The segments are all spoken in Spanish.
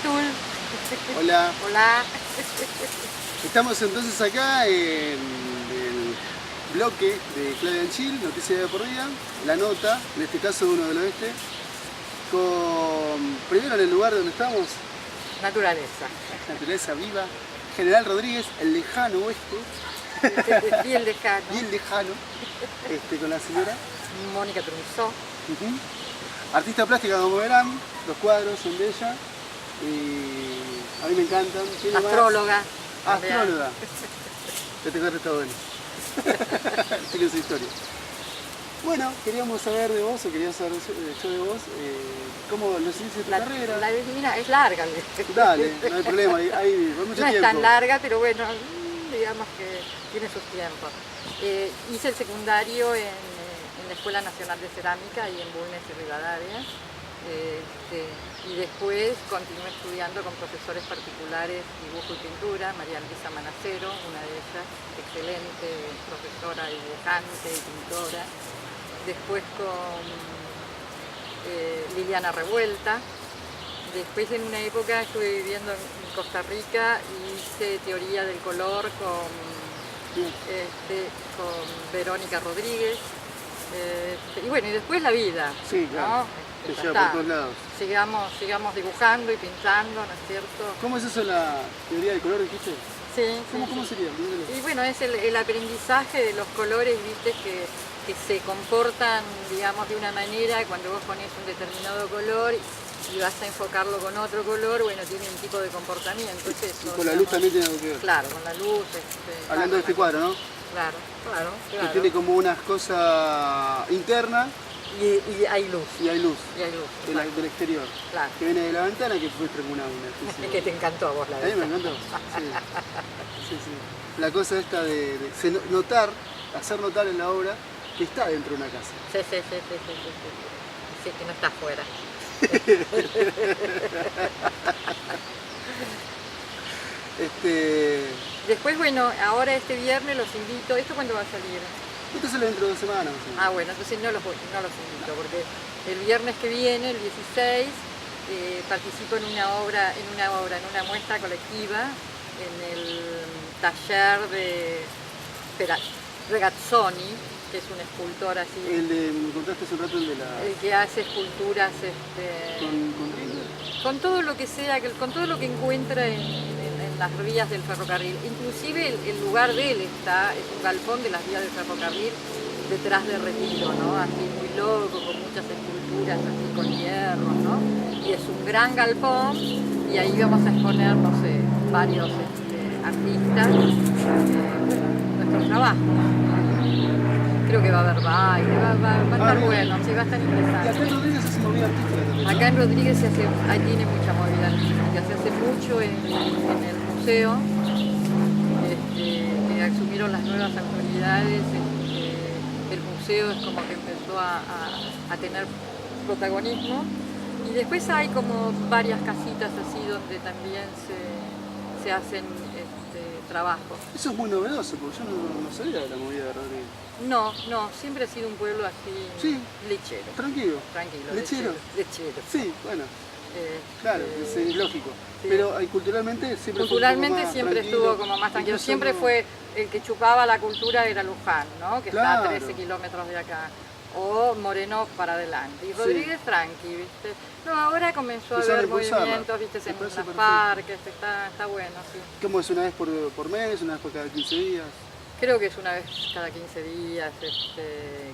Tul. Hola. Hola. Estamos entonces acá en el bloque de Claudia Anchil, Noticia de por día, la nota, en este caso Uno del Oeste, con primero en el lugar donde estamos, Naturaleza. naturaleza viva, General Rodríguez, el lejano oeste, Bien lejano. bien lejano, con la señora. Mónica Trunzó. Ujú. Artista plástica, como verán, los cuadros son de ella y a mí me encantan. ¿Tiene más? Astróloga. Astróloga. Ya te cuento, está bueno. Tiene su historia. Bueno, queríamos saber de vos, o quería saber yo de vos, cómo lo hiciste tu carrera. Mira, es larga. Dale, no hay problema, hay mucho No tiempo. es tan larga, pero bueno, digamos que tiene sus tiempos. Hice el secundario en la Escuela Nacional de Cerámica, ahí en Bulnes y Rivadavia. Y después continué estudiando con profesores particulares, dibujo y pintura, María Luisa Manacero, una de ellas, excelente profesora, dibujante y pintora. Después con Liliana Revuelta. Después en una época estuve viviendo en Costa Rica y hice teoría del color con Verónica Rodríguez. Y bueno, y después la vida. Sí, claro. ¿no? Te Ya lleva está. por todos lados. Sigamos dibujando y pintando, ¿no es cierto? ¿Cómo es eso la teoría del color, dijiste? Sí, ¿Cómo sí. sería? Y bueno, es el aprendizaje de los colores, viste, que se comportan, digamos, de una manera. Cuando vos pones un determinado color y vas a enfocarlo con otro color, bueno, tiene un tipo de comportamiento. Es eso, Y con la luz también tiene algo que ver. Claro, con la luz. Hablando de este cuadro, ¿no? Claro. Que tiene como unas cosas internas Y hay luz. y hay luz Y hay luz. del exterior. Claro. Que viene de la ventana, que fue una Es que te encantó a vos la A mí me encantó. Sí. La cosa esta de notar, hacer notar en la obra que está dentro de una casa. Sí. Sí, que no está afuera. Después, bueno, ahora este viernes los invito. ¿Esto cuándo va a salir? Esto sale dentro de 2 semanas. Ah, bueno, entonces no los invito, porque el viernes que viene, el 16, participo en una muestra colectiva en el taller de Regazzoni, que es un escultor así. Me contaste hace un rato el de la... El que hace esculturas con todo lo que sea, con todo lo que encuentra en las vías del ferrocarril. Inclusive el lugar de él es un galpón de las vías del ferrocarril detrás de Retiro, ¿no? Así muy loco, con muchas esculturas así con hierro, ¿no? Y es un gran galpón y ahí vamos a exponer, no sé, varios artistas, nuestros trabajos. Creo que va a haber baile, va a estar bueno, sí, va a estar interesante. ¿Y acá en Rodríguez hace movida artística también, no? Acá en Rodríguez ahí tiene mucha movida artística, se hace mucho en el museo, que asumieron las nuevas autoridades, el museo es como que empezó a tener protagonismo, y después hay como varias casitas así donde también se hacen trabajos. Eso es muy novedoso, porque yo no sabía de la movida de Rodríguez. No, siempre ha sido un pueblo así, lechero. Tranquilo. Lechero. Sí, bueno. Claro, es lógico. Sí. Pero culturalmente siempre estuvo como más tranquilo. Siempre fue el que chupaba la cultura era Luján, ¿no? Que está a 13 kilómetros de acá. O Moreno para adelante. Y Rodríguez tranqui, ¿viste? No, ahora comenzó a haber movimientos, ¿viste? En los parques, está bueno, sí. ¿Cómo es? ¿Una vez por mes? ¿Una vez por cada 15 días? Creo que es una vez cada 15 días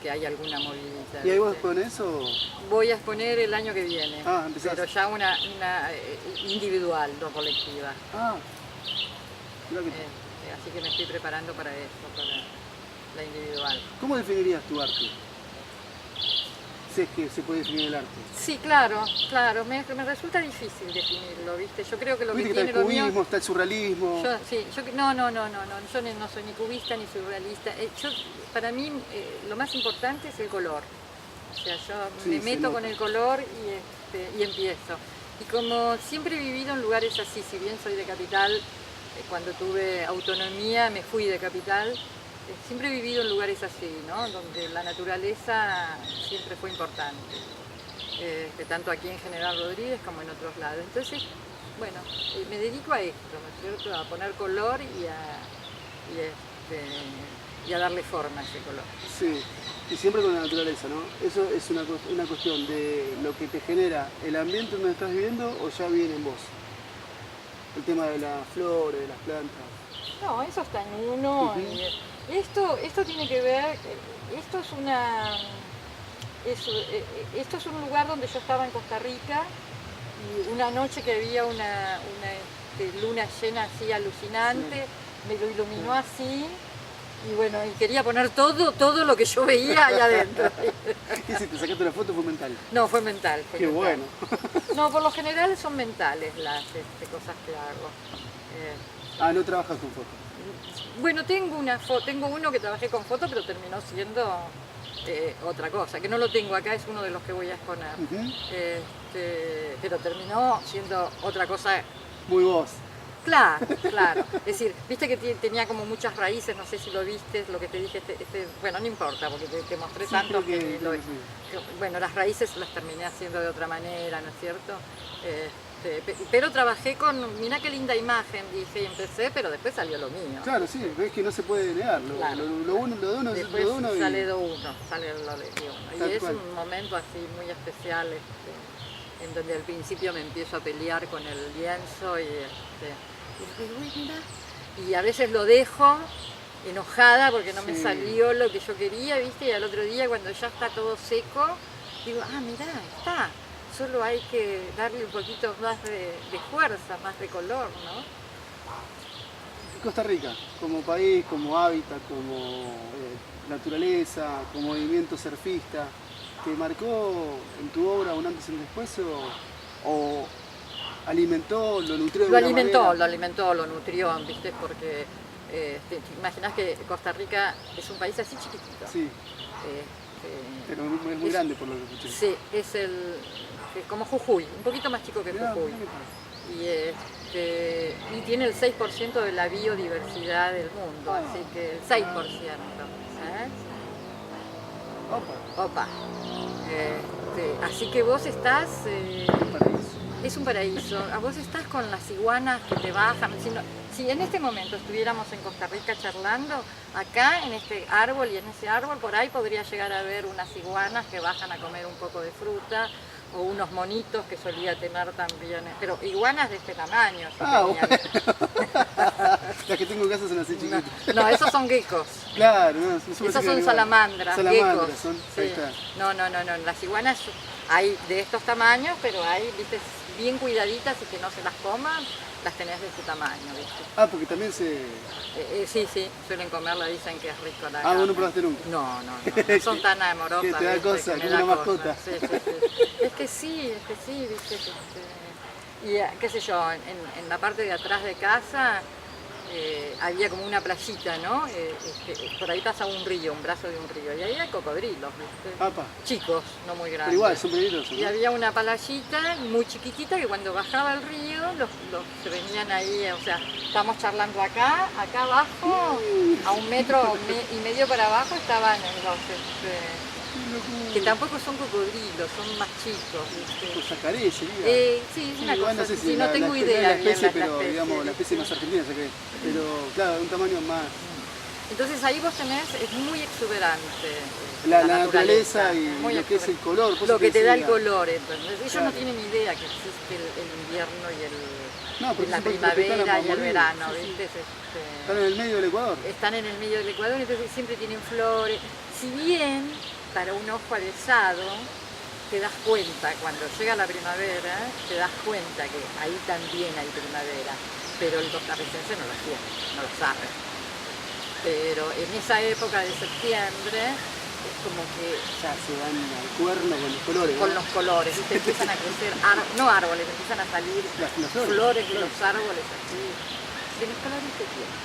que hay alguna movida. ¿Y ahí vos exponés o...? Voy a exponer el año que viene, pero ya una individual, no colectiva. Así que me estoy preparando para eso, para la individual. ¿Cómo definirías tu arte? Si es que se puede definir el arte. Sí, claro, me resulta difícil definirlo, ¿viste? Yo creo que lo que tiene está el cubismo, está el surrealismo. No soy ni cubista ni surrealista. Para mí lo más importante es el color. O sea, yo me meto con el color y empiezo. Y como siempre he vivido en lugares así, si bien soy de capital, cuando tuve autonomía me fui de capital, siempre he vivido en lugares así, ¿no? Donde la naturaleza siempre fue importante. tanto aquí en General Rodríguez como en otros lados. Entonces, bueno, me dedico a esto, ¿no es cierto? A poner color y a darle forma a ese color. Sí, y siempre con la naturaleza, ¿no? Eso es una cuestión de lo que te genera el ambiente donde estás viviendo o ya viene en vos. El tema de las flores, de las plantas. No, eso está en uno. Uh-huh. Y esto tiene que ver, esto es esto es un lugar donde yo estaba en Costa Rica y una noche que había una luna llena así alucinante, sí, me lo iluminó así. Y bueno, y quería poner todo lo que yo veía allá adentro. ¿Y si te sacaste la foto fue mental? No, fue mental. Qué mental. Bueno. No, por lo general son mentales las cosas que hago. No trabajas con foto. Bueno, tengo uno que trabajé con foto, pero terminó siendo otra cosa, que no lo tengo acá, es uno de los que voy a exponer. Uh-huh. Pero terminó siendo otra cosa. Muy vos. Claro, claro. Es decir, viste que tenía como muchas raíces, no sé si lo viste, lo que te dije, bueno, no importa, porque te mostré sí, tanto bueno, las raíces las terminé haciendo de otra manera, ¿no es cierto? Pero trabajé mirá qué linda imagen, dije, y empecé, pero después salió lo mío. Claro, sí, ves que no se puede negar, claro. lo de uno después es lo de uno. Sale lo de uno. Y es un momento así muy especial, en donde al principio me empiezo a pelear con el lienzo y a veces lo dejo enojada porque no me salió lo que yo quería, ¿viste? Y al otro día cuando ya está todo seco, digo, mirá, está, solo hay que darle un poquito más de fuerza, más de color, ¿no? Costa Rica, como país, como hábitat, como naturaleza, como movimiento surfista, ¿te marcó en tu obra un antes y un después o alimentó, lo nutrió de alguna manera? Lo alimentó, lo nutrió, ¿viste? Porque te imaginas que Costa Rica es un país así chiquitito. Sí. Pero es muy grande por lo que escuché. Sí, es como Jujuy, un poquito más chico que Jujuy. Y tiene el 6% de la biodiversidad del mundo, así que el 6%. Opa. Así que vos estás... es un paraíso. Vos estás con las iguanas que te bajan. Si en este momento estuviéramos en Costa Rica charlando, acá en este árbol y en ese árbol, por ahí podría llegar a ver unas iguanas que bajan a comer un poco de fruta, o unos monitos que solía tener también, pero iguanas de este tamaño. Bueno. Las que tengo en casa son así chiquitas. No, esos son geckos. Claro, esos son salamandras, geckos. Sí. No, las iguanas hay de estos tamaños, pero hay, viste, bien cuidaditas y que no se las coman, las tenés de ese tamaño, ¿viste? Porque también se... sí, suelen comerla, dicen que es rico la carne. ¿Vos no probaste nunca? No son tan amorosas. Que te da cosa, como una mascota. Sí. Es que sí, ¿viste? Y qué sé yo, en la parte de atrás de casa había como una playita, ¿no? Por ahí pasa un río, un brazo de un río, y ahí hay cocodrilos, ¿viste? Chicos, no muy grandes. Pero igual, son peligrosos, ¿no? Y había una playita muy chiquitita que cuando bajaba el río, se venían ahí, o sea, estamos charlando acá abajo, a 1,5 metros para abajo estaban los... que tampoco son cocodrilos, son más chicos, ¿viste? Pues sacaré, sería. Sí, es una cosa, no sé si no tengo idea la especie, bien pero digamos, la especie más argentina, pero claro, un tamaño más... Entonces ahí vos tenés, es muy exuberante la naturaleza y lo que es el color. Lo que te da el color, entonces. Ellos no tienen idea que existe el invierno y la primavera y el verano, ¿viste? Están en el medio del Ecuador. Están en el medio del Ecuador, entonces siempre tienen flores. Si bien, para un ojo avesado, te das cuenta, cuando llega la primavera, te das cuenta que ahí también hay primavera, pero el costarricense no lo tiene, no lo sabe. Pero en esa época de septiembre es como que... Ya se van al cuerno con los colores. Con los colores, ¿viste? Empiezan a crecer, no árboles, empiezan a salir las flores de los árboles así, de los colores que tienen.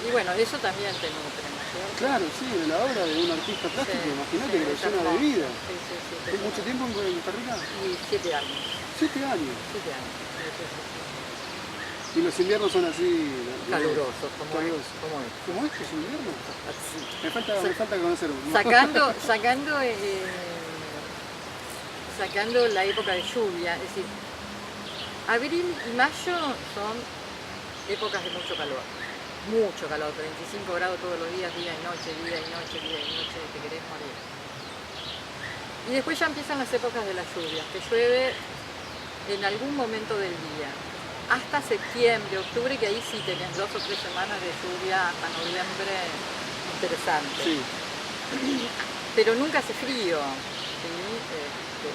Y bueno, eso también te nutre, ¿no es cierto? Claro, sí, de la obra de un artista plástico, imagínate que lo llena de vida. Sí. ¿Mucho tiempo en Costa Rica? Y 7 años. 7 años. 7 años. Y los inviernos son así... Calurosos, como este. ¿Cómo es invierno? Sí. Me falta conocer. Sacando sacando la época de lluvia. Es decir, abril y mayo son épocas de mucho calor. Mucho calor, 35 grados todos los días, día y noche, día y noche, día y noche, te querés morir. Y después ya empiezan las épocas de las lluvias, que llueve en algún momento del día. Hasta septiembre, octubre, que ahí sí tenés 2 o 3 semanas de lluvia, hasta noviembre, interesante. Sí. Pero nunca hace frío, ¿sí?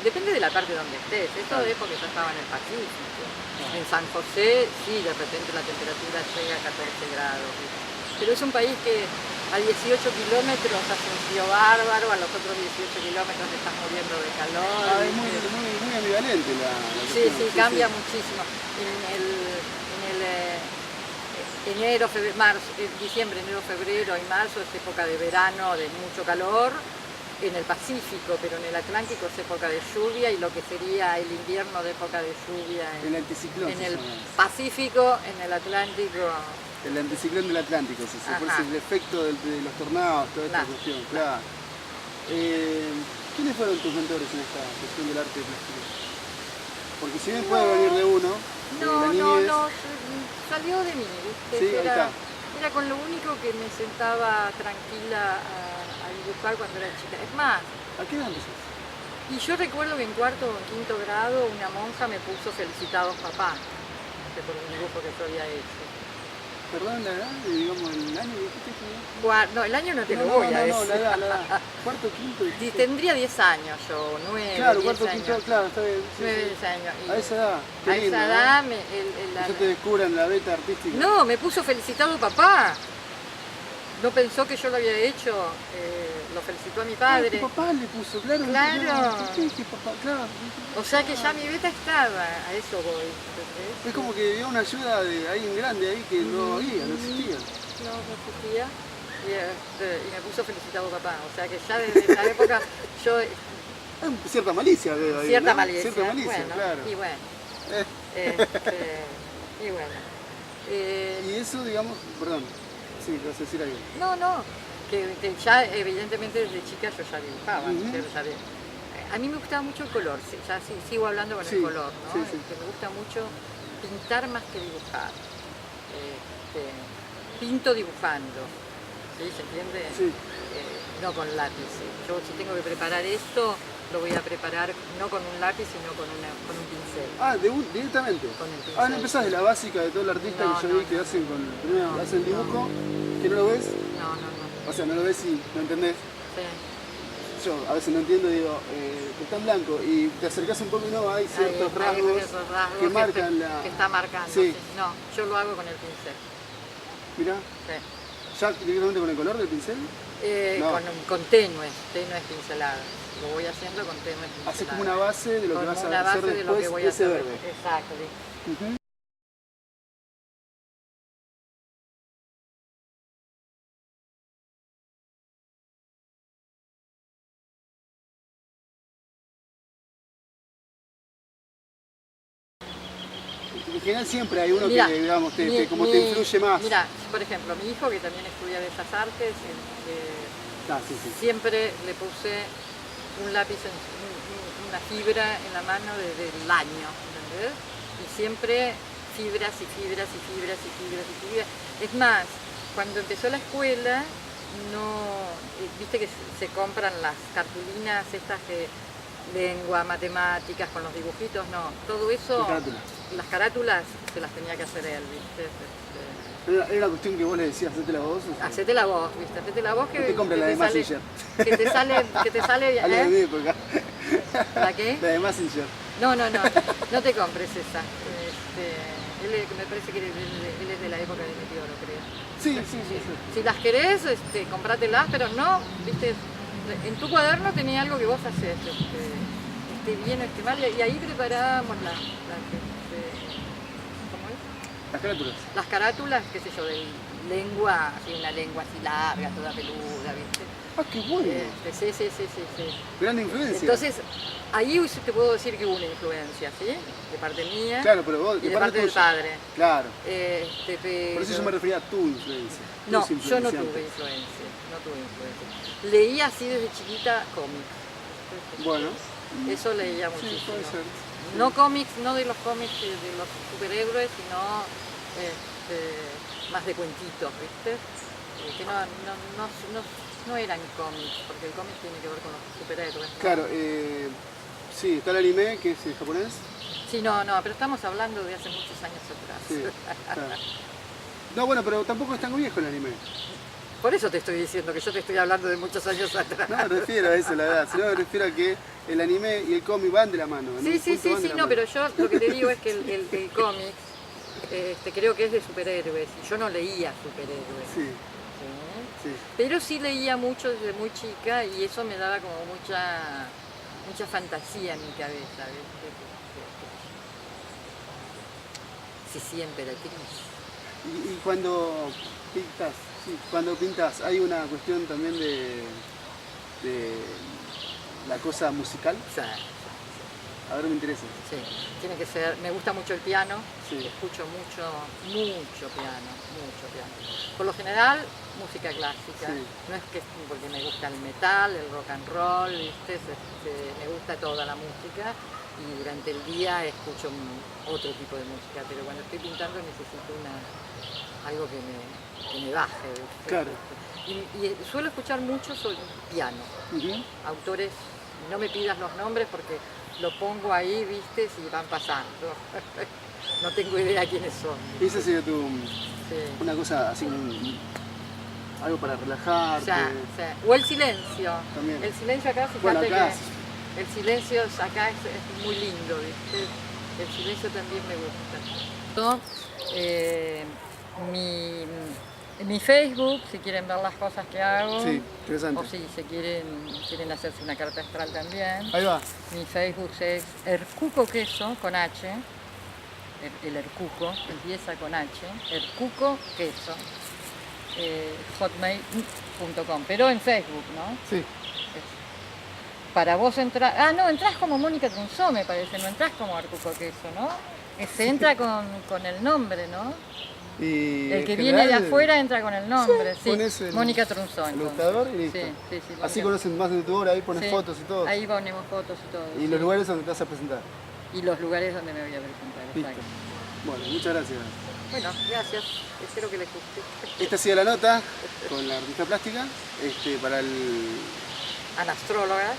Depende de la parte donde estés. Esto es porque yo estaba en el Pacífico. En San José, sí, de repente la temperatura llega a 14 grados. Pero es un país que a 18 kilómetros hace un frío bárbaro, a los otros 18 kilómetros te estás muriendo de calor. Es muy ambivalente la Sí, cuestión. sí, cambia muchísimo. Enero, febrero, marzo, diciembre, enero, febrero y marzo es época de verano, de mucho calor, en el Pacífico, pero en el Atlántico es época de lluvia, y lo que sería el invierno de época de lluvia El anticiclón. en el Pacífico, en el Atlántico. El anticiclón del Atlántico, si se Ajá. fuese el efecto de los tornados, toda esta cuestión, claro. ¿Quiénes fueron tus mentores en esta cuestión del arte plástico? Porque si bien puede venir de uno, de la niñez, Salió de mí, ¿viste? Sí, ahí está. Era con lo único que me sentaba tranquila a dibujar cuando era chica. Es más, ¿a qué edad empezaste? y yo recuerdo que en cuarto o en quinto grado una monja me puso felicitados papá, por un dibujo que yo había hecho. Perdón la edad, digamos el año, dijiste que No, el año no te lo no, voy a no, decir. la edad. Cuarto, quinto, dijiste. Tendría 10 años yo, 9, Claro, 10 cuarto, años. quinto, claro, está bien. Sí, 9, sí. 10 años. Y A esa edad, qué a lindo, esa ¿no? edad Ya te descubran la beta artística. No, me puso felicitado papá. No pensó que yo lo había hecho, lo felicitó a mi padre. Tu papá le puso, claro. Claro. ¿Por qué dije papá? Claro. O sea que ya mi beta estaba, a eso voy. ¿Entendés? Es como que dio una ayuda de alguien grande ahí que no había, no existía. No existía. Y me puso felicitado papá. O sea que ya desde esa época yo... Hay cierta malicia veo ahí, Cierta ¿no? malicia. Cierta malicia, Bueno, claro. y bueno. Eh, Y bueno. y eso, digamos, perdón, sí, te vas a decir algo. No, que ya evidentemente desde chica yo ya dibujaba, ¿no? Ujú. A mí me gustaba mucho el color, ya sigo hablando con Sí, el color, ¿no? sí, sí. Que me gusta mucho pintar más que dibujar. Pinto dibujando, ¿sí? ¿Se entiende? Sí. No con lápiz. Yo si tengo que preparar esto, lo voy a preparar no con un lápiz, sino con un pincel. Ah, directamente. Con el pincel. Ah, no empezás de la básica de todo el artista No, que yo no, vi que no, hacen con. Primero no, hacen no. dibujo, que no lo ves. No. O sea, no lo ves y no entendés. Sí. Yo a veces no entiendo, digo, que está en blanco y te acercás un poco y no, hay ciertos Hay rasgos esos rasgos que marcan que está marcando. Sí. Sí. No, yo lo hago con el pincel. Mirá, Sí. ya directamente con el color del pincel, No. Con tenues pinceladas. Lo voy haciendo con tenues pinceladas. haces como una base de lo que Con vas una a hacer base de lo después que voy de a ese hacer. verde. Exacto. Sí. Ujú. En general siempre hay uno Mirá, que, digamos, te influye más. Mira, por ejemplo, mi hijo que también estudia Bellas Artes, Sí. siempre le puse un lápiz, una fibra en la mano desde el año, ¿entendés? Y siempre fibras y fibras y fibras y fibras y fibras. Es más, cuando empezó la escuela, viste que se compran las cartulinas estas que lengua, matemáticas, con los dibujitos, no, todo eso, las carátulas se las tenía que hacer él, ¿viste? Era una cuestión que vos le decías, hacete la voz. Hacete la voz, ¿viste? Hacete la voz que No te compres la de Mazinger. Que te sale, Algo de mi época. ¿La qué? La de Mazinger. No te compres esa. Me parece que él es de la época de Meteoro, creo. Sí. Si las querés, comprátelas, pero no, ¿viste? En tu cuaderno tenía algo que vos hacés, esté bien o esté mal, y ahí preparábamos ¿cómo es? Las carátulas. Las carátulas, qué sé yo, de lengua, así una lengua así larga, toda peluda, ¿viste? Ah, qué bueno. Sí. Gran influencia. Entonces, ahí te puedo decir que hubo una influencia, ¿sí? De parte mía claro, pero vos, y de parte del tuya. padre. Claro. Pero... Por eso yo me refería a tu influencia. No, tus yo no influenciantes. tuve influencia. Leía así desde chiquita cómics. Bueno. Eso leía Sí, muchísimo. puede ser. No cómics, no de los cómics de los superhéroes, sino más de cuentitos, ¿viste? Que no eran cómics, porque el cómic tiene que ver con los superhéroes, ¿no? Claro, sí, está el anime, que es japonés. Sí, no, pero estamos hablando de hace muchos años atrás. Sí, claro. No, bueno, pero tampoco es tan viejo el anime. Por eso te estoy diciendo que yo te estoy hablando de muchos años atrás. No me refiero a eso, la verdad, sino me refiero a que el anime y el cómic van de la mano. en Sí, un sí, punto sí, van de sí, la no, mano. pero yo lo que te digo es que el cómic creo que es de superhéroes y yo no leía superhéroes. Sí, ¿Sí? sí. Pero sí leía mucho desde muy chica y eso me daba como mucha fantasía en mi cabeza, ¿viste? Sí, emperatriz. Y cuando pintas, sí, cuando pintas, hay una cuestión también de la cosa musical. O sea, A ver, me interesa. sí, tiene que ser, me gusta mucho el piano, Sí. escucho mucho piano. Por lo general, música clásica, Sí. no es que porque me gusta el metal, el rock and roll, ¿viste? Me gusta toda la música y durante el día escucho otro tipo de música, pero cuando estoy pintando necesito algo que me baje, ¿viste? Claro. Y suelo escuchar mucho sobre piano, Ujú. autores, no me pidas los nombres porque lo pongo ahí, viste, si van pasando. No tengo idea quiénes son. Esa sería Sí. una cosa así, algo para relajarte. O el silencio. También. El silencio acá, fíjate Bueno, acá que el silencio acá es muy lindo, viste. El silencio también me gusta. Mi Facebook, si quieren ver las cosas que hago. Sí, interesante. O si se quieren hacerse una carta astral también. Ahí va. Mi Facebook es Hercuco Queso con H, el Hercuco, empieza con H, Hercuco Queso, hotmail.com, pero en Facebook, ¿no? Sí. Para vos entrar, entrás como Mónica Trunzó, me parece, no entrás como Hercuco Queso, ¿no? Se entra con el nombre, ¿no? Y El que en viene de general, afuera entra con el nombre, sí. pones el- Mónica Trunzó, el entonces. buscador y listo. Sí, Así Mónica. conocen más de tu obra, ahí pones Sí, fotos y todo. Ahí ponemos fotos y todo. Y sí. los lugares donde te vas a presentar. Y los lugares donde me voy a presentar, Listo. exacto. Bueno, muchas gracias. Bueno, gracias. Espero que les guste. Esta ha sido la nota con la artista plástica, para el A la astróloga.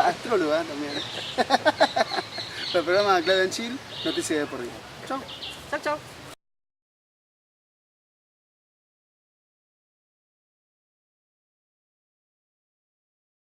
astróloga también. Para el programa Claudia en Chill, Noticias de por vida. Chao. Chao, chao.